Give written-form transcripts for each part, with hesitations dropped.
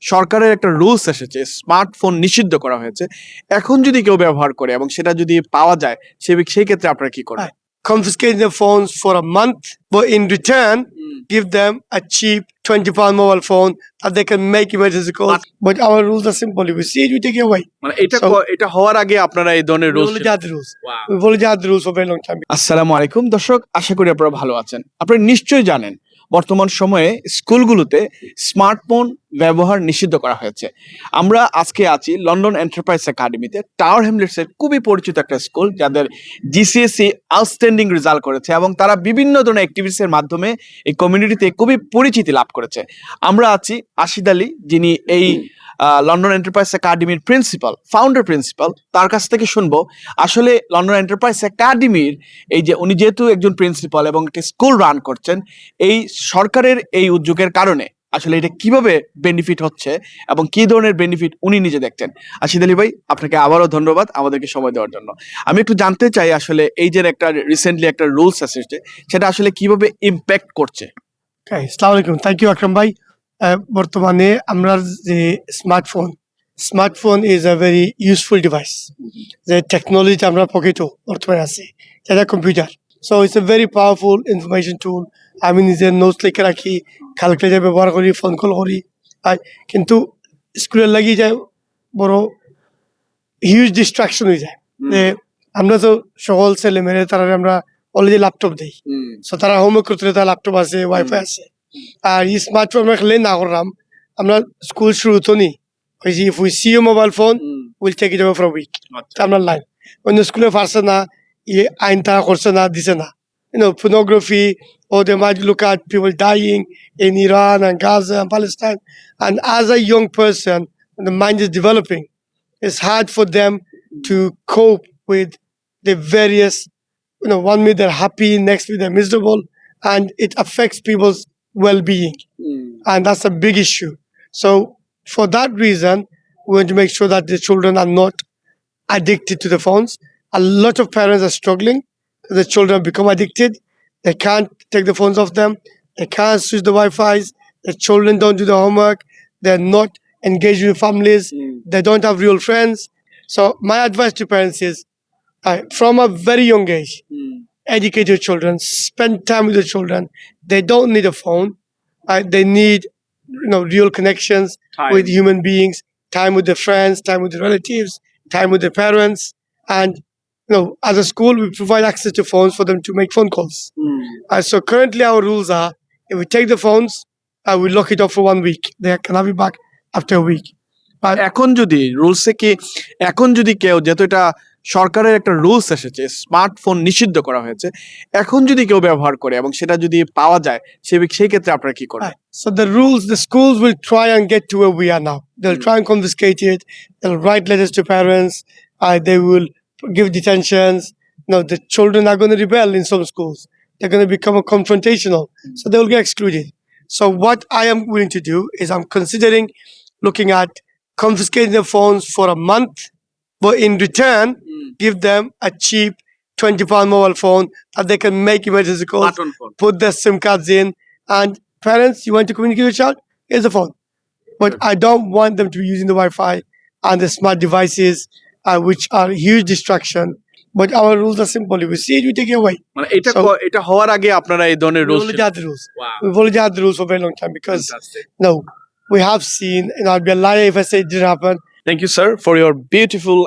সরকারের একটা রুলস এসেছে, স্মার্টফোন নিষিদ্ধ করা হয়েছে। এখন যদি কেউ ব্যবহার করে এবং সেটা যদি পাওয়া যায়, সেই ক্ষেত্রে আপনারা কি করবেন? Confiscate their phones for a month, but in return, give them a cheap 20-pound mobile phone that they can make emergency calls. But our rules are simple. If we see it, we take it away. মানে এটা হওয়ার আগে আপনারা এই ধরনের We rules already had the rules. We've already had the rules for a very long time. আসসালামু আলাইকুম দর্শক, আশা করি আপনারা ভালো আছেন। আপনারা নিশ্চয়ই জানেন বর্তমান সময়ে স্কুলগুলোতে স্মার্টফোন ব্যবহার নিষিদ্ধ করা হয়েছে। আমরা আজকে আছি লন্ডন এন্টারপ্রাইজ একাডেমিতে, টাওয়ার হ্যামলেটসের খুবই পরিচিত একটা স্কুল, যাদের জিসিএসসি আউটস্ট্যান্ডিং রেজাল্ট করেছে এবং তারা বিভিন্ন ধরনের অ্যাক্টিভিটিসের মাধ্যমে এই কমিউনিটিতে খুবই পরিচিতি লাভ করেছে। আমরা আছি আশিদ আলী, যিনি এই লন্ডন এন্টারপ্রাইজ একাডেমির ফাউন্ডার প্রিন্সিপাল। তার কাছ থেকে শুনবো আসলে লন্ডন এন্টারপ্রাইজ একাডেমির এই যে উনি যেহেতু একজন প্রিন্সিপাল এবং একটা স্কুল রান করছেন, এই সরকারের এই উদ্যোগের কারণে আসলে এটা কিভাবে বেনিফিট হচ্ছে এবং কি ধরনের বেনিফিট উনি নিজে দেখছেন। আশিদ আলী ভাই, আপনাকে আবারও ধন্যবাদ আমাদেরকে সময় দেওয়ার জন্য। আমি একটু জানতে চাই আসলে এই যে একটা রিসেন্টলি একটা রুলস এসেছে, সেটা আসলে কিভাবে ইম্প্যাক্ট করছে। আসসালামু আলাইকুম, থ্যাংক ইউ আকরাম ভাই। বর্তমানে আমরা যে smartphone is a very useful device. যে টেকনোলজিতে আমরা পকেটও বর্তমানে আছে, সেটা computer. So it's a very powerful information tool. আমি নিজের নোটস লিখে রাখি, ক্যালকুলেটার ব্যবহার করি, ফোন কল করি। আর কিন্তু স্কুলের লাগি যায় বড় হিউজ ডিস্ট্রাকশন হয়ে যায়। যে আমরা তো সকল ছেলে মেয়ে তারা আমরা অলরেডি ল্যাপটপ দিই, সো তারা হোমওয়ার্ক করতে তার ল্যাপটপ আছে, ওয়াইফাই আছে। আর এই স্মার্টফোন আমরা খেলে না করলাম, আমরা স্কুল শুরু তো নি হয়েছি, if we see you mobile phone will take it over for week. আমরা লাইন অন্য স্কুলে পারছে না, আইন তারা করছে না, দিছে না। Pornography, or they might look at people dying in Iran and Gaza and Palestine. And as a young person, when the mind is developing, it's hard for them to cope with the various, one minute they're happy, next minute they're miserable, and it affects people's well-being. And that's a big issue. So for that reason, we want to make sure that the children are not addicted to the phones. A lot of parents are struggling. The children become addicted. They can't take the phones off them. They can't switch the Wi-Fi's. The children don't do the homework. They're not engaged with families. They don't have real friends. So my advice to parents is, from a very young age, educate your children, spend time with your children. They don't need a phone. They need, real connections with human beings, time with their friends, time with their relatives, time with their parents. And as a school, we provide access to phones for them to make phone calls. So currently our rules are, if we take the phones, we lock it off for 1 week. They can have it back after a week. এখন যদি কেউ, যেহেতু এটা সরকারের একটা rules এসেছে, smartphone নিষিদ্ধ করা হয়েছে, এখন যদি কেউ ব্যবহার করে এবং সেটা যদি পাওয়া যায়, সেই ক্ষেত্রে আপনারা কি করবেন? So the schools will try and get to where we are now. They'll try and confiscate it. They'll write letters to parents. They will give detentions. The children are going to rebel in some schools. They're going to become confrontational. So they will get excluded. So what I am willing to do is I'm considering looking at confiscating their phones for a month, but in return, give them a cheap 20-pound mobile phone that they can make emergency calls, put their SIM cards in. And parents, you want to communicate with your child? Here's the phone. But I don't want them to be using the Wi-Fi and the smart devices, which are huge distraction. But our rules are simple. If we see it, we take it away. মানে এটা হওয়ার আগে আপনারা এই ধরনের We've already had the rules. We've already had the rules for a very long time because we have seen, I'd be a liar if I say it didn't happen. Thank you sir for your beautiful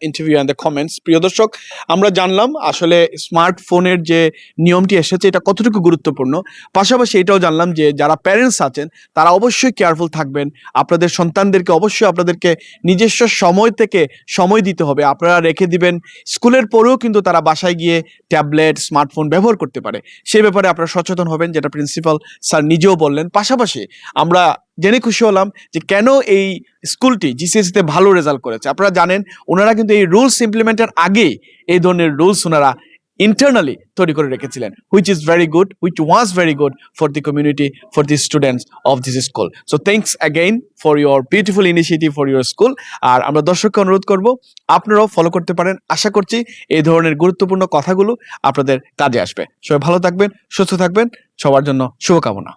interview and the comments. প্রিয় দর্শক, আমরা জানলাম আসলে স্মার্টফোনের যে নিয়মটি এসেছে এটা কতটুকু গুরুত্বপূর্ণ। পাশাপাশি এটাও জানলাম যে যারা প্যারেন্টস আছেন তারা অবশ্যই কেয়ারফুল থাকবেন। আপনাদের সন্তানদেরকে অবশ্যই আপনাদেরকে নিজস্ব সময় থেকে সময় দিতে হবে। আপনারা রেখে দিবেন, স্কুলের পরেও কিন্তু তারা বাসায় গিয়ে ট্যাবলেট, স্মার্টফোন ব্যবহার করতে পারে। সেই ব্যাপারে আপনারা সচেতন হবেন, যেটা প্রিন্সিপাল স্যার নিজেও বললেন। পাশাপাশি আমরা জেনে খুশি হলাম যে কেন এই স্কুলটি জিসিএসসিতে ভালো রেজাল্ট করেছে। আপনারা জানেন ওনারা কিন্তু এই রুলস ইমপ্লিমেন্টের আগে এই ধরনের রুলস ওনারা ইন্টারনালি তৈরি করে রেখেছিলেন, which was very good for the community, for the students of this school. So thanks again for your beautiful initiative for your school. আর আমরা দর্শককে অনুরোধ করব আপনারাও ফলো করতে পারেন। আশা করছি এই ধরনের গুরুত্বপূর্ণ কথাগুলো আপনাদের কাজে আসবে। সবাই ভালো থাকবেন, সুস্থ থাকবেন, সবার জন্য শুভকামনা।